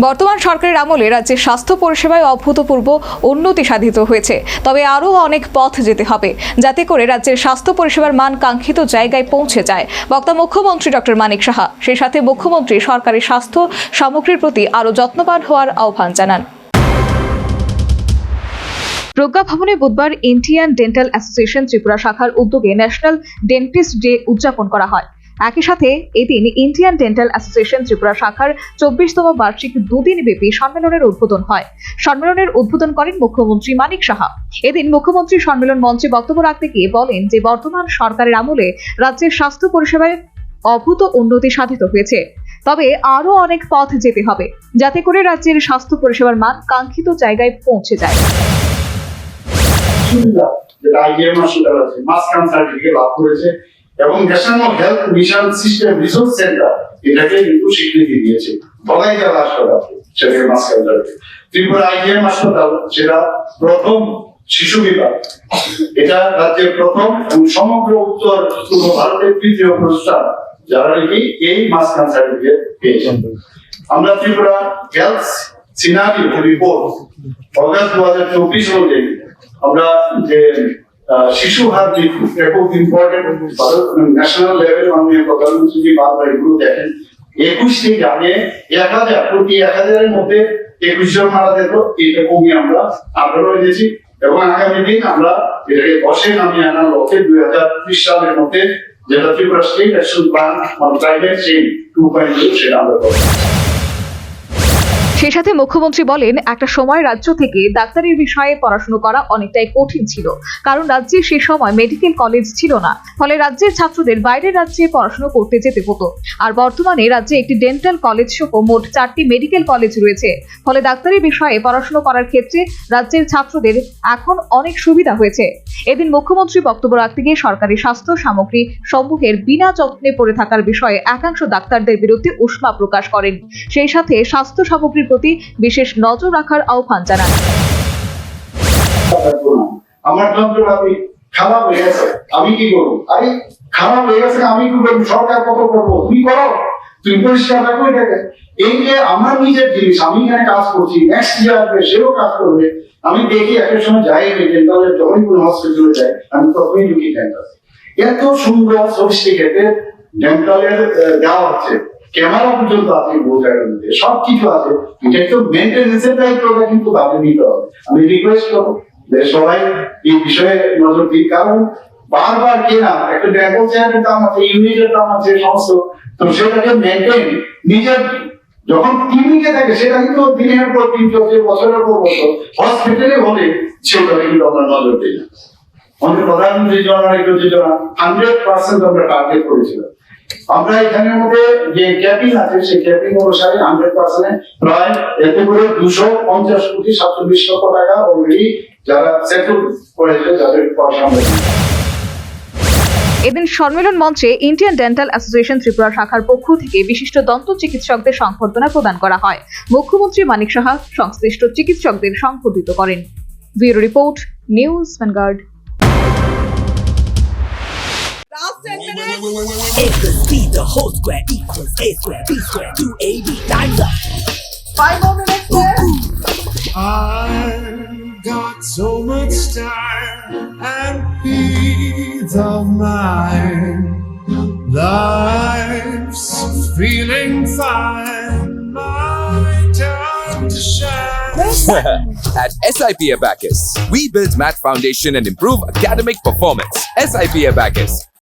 বর্তমান সরকারের আমলে রাজ্যের স্বাস্থ্য পরিষেবায় অভূতপূর্ব উন্নতি সাধিত হয়েছে। তবে আরও অনেক পথ যেতে হবে যাতে করে রাজ্যের স্বাস্থ্য পরিষেবার মান কাঙ্ক্ষিত জায়গায় পৌঁছে যায়। বক্তা মুখ্যমন্ত্রী ডক্টর মানিক সাহা। সেই সাথে মুখ্যমন্ত্রী সরকারি স্বাস্থ্য সামগ্রীর প্রতি আরও যত্নবান হওয়ার আহ্বান জানান। প্রজ্ঞা ভবনে বুধবার ইন্ডিয়ান ডেন্টাল অ্যাসোসিয়েশন ত্রিপুরা শাখার উদ্যোগে ন্যাশনাল ডেন্টিস্ট ডে উদযাপন করা হয়। একই সাথে এদিন ইন্ডিয়ান ডেন্টাল অ্যাসোসিয়েশন ত্রিপুরা শাখার 24তম বার্ষিক দুদিনব্যাপী সম্মেলনের উদ্বোধন হয়। সম্মেলনের উদ্বোধন করেন মুখ্যমন্ত্রী মানিক সাহা। এদিন মুখ্যমন্ত্রী সম্মেলন মঞ্চে বক্তব্য রাখতে গিয়ে বলেন যে বর্তমান সরকারের আমলে রাজ্যের স্বাস্থ্য পরিষেবায় অভূত উন্নতি সাধিত হয়েছে। তবে আরও অনেক পথ যেতে হবে যাতে করে রাজ্যের স্বাস্থ্য পরিষেবার মান কাঙ্ক্ষিত জায়গায় পৌঁছে যায়। এবং national health mission system resource centre এটাকে কিন্তু স্বীকৃতি দিয়েছে। বলাই জেলা হাসপাতাল সেটাকে মাস কাউন্টার, ত্রিপুরা আইজিএম হাসপাতাল সেটা প্রথম শিশু বিভাগ, এটা রাজ্যের প্রথম এবং সমগ্র উত্তর পূর্ব ভারতের তৃতীয় প্রতিষ্ঠান যারা নাকি এই মাস কাউন্টার সার্টিফিকেট পেয়েছেন। আমরা Tripura health scenario report August 2024 অনুযায়ী আমরা যে শিশু হার মৃত্যু খুব ইম্পর্টেন্ট ন্যাশনাল লেভেল মাননীয় প্রধানমন্ত্রী যদি বারবার এগুলো দেখেন 21 থেকে আগে 1000 প্রতি 1000-এর মধ্যে 21 জন মারা যেত, এটা কমিয়ে আমরা 18 এনেছি এবং আগামী দিন আমরা এটাকে 10-এ নামিয়ে আনার লক্ষ্যে 2030 সালের মধ্যে যেটা Tripura state action plan on climate change 2.0 সেটা আমরা করব। সেই সাথে মুখ্যমন্ত্রী বলেন, একটা সময় রাজ্য থেকে ডাক্তারির বিষয়ে পড়াশোনা করা অনেকটাই কঠিন ছিল, কারণ রাজ্যে সে সময় মেডিকেল কলেজ ছিল না। ফলে রাজ্যের ছাত্রদের বাইরের রাজ্যে পড়াশোনা করতে যেতে হতো। আর বর্তমানে রাজ্যে একটি ডেন্টাল কলেজ সহ মোট 4টি মেডিকেল কলেজ রয়েছে। ফলে ডাক্তারির বিষয়ে পড়াশোনা করার ক্ষেত্রে রাজ্যের ছাত্রদের এখন অনেক সুবিধা হয়েছে। এদিন মুখ্যমন্ত্রী বক্তব্য রাখতে গিয়ে সরকারি স্বাস্থ্য সামগ্রী সমূহের বিনা যত্নে পড়ে থাকার বিষয়ে একাংশ ডাক্তারদের বিরুদ্ধে উষ্মা প্রকাশ করেন। সেই সাথে স্বাস্থ্য সামগ্রীর প্রতি বিশেষ নজর রাখার আহ্বান জানান। আমার যন্ত্রপাতি খারাপ হয়ে গেছে, আমি কি করবো? আরে খারাপ হয়ে গেছে, আমি কি করবো? সরকার কত করবো? তুমি করো, তুমি পরিষ্কার রাখো এটাকে। এই যে আমার নিজের জিনিস, আমি এখানে কাজ করছি, নেক্সট যে আসবে সেও কাজ করবে। আমি দেখি একটা সময় যাই ডেন্টালের, যখনই কোনো হসপিটালে যাই আমি তখনই ঢুকি ডেন্টাল। এত সুন্দর সফিস্টিকেটেড ডেন্টালের দেওয়া হচ্ছে, ক্যামেরা পর্যন্ত আছে, বোঝার মধ্যে সবকিছু আছে। এটা একটু মেনটেন্যান্সের দায়িত্বটা কিন্তু তাদের নিতে হবে। আমি রিকোয়েস্ট করবো যে সবাই এই বিষয়ে নজর দিন, কারণ বারবার কেনা একটা ডেন্টাল চেয়ারের দাম আছে, ইউনিটের দাম আছে, সমস্ত তো সেটাকে মেনটেন নিজের যখন ক্লিনিকে থাকে সেটা কিন্তু দিনের পর দিন চলছে, বছরের পর বছর। হসপিটালে হলে সেটা কিন্তু আমরা নজর দিই না। আমাদের প্রধানমন্ত্রী জন আরোগ্য যোজনা 100% আমরা টার্গেট করেছিলাম। আমরা এখানের মধ্যে যে ক্যাপিং আছে সেই ক্যাপিং অনুসারে 100% প্রায় এতে করে 250 কোটি 47 লক্ষ টাকা অলরেডি যারা সেটেল করেছে যাদের পয়সা আমরা। এদিন সম্মেলন মঞ্চে ইন্ডিয়ান ডেন্টাল অ্যাসোসিয়েশন ত্রিপুরা শাখার পক্ষ থেকে বিশিষ্ট দন্ত চিকিৎসকদের সংবর্ধনা প্রদান করা হয়। মুখ্যমন্ত্রী মানিক সাহা সংশ্লিষ্ট চিকিৎসকদের সংবর্ধিত করেন। Bureau report, news vanguard. A plus B the whole square equals A square B square 2AB times up. 5 more minutes there. I've got so much time and peace of mind. Life's feeling fine. My time to shine. At SIP Abacus, we build math foundation and improve academic performance. SIP Abacus,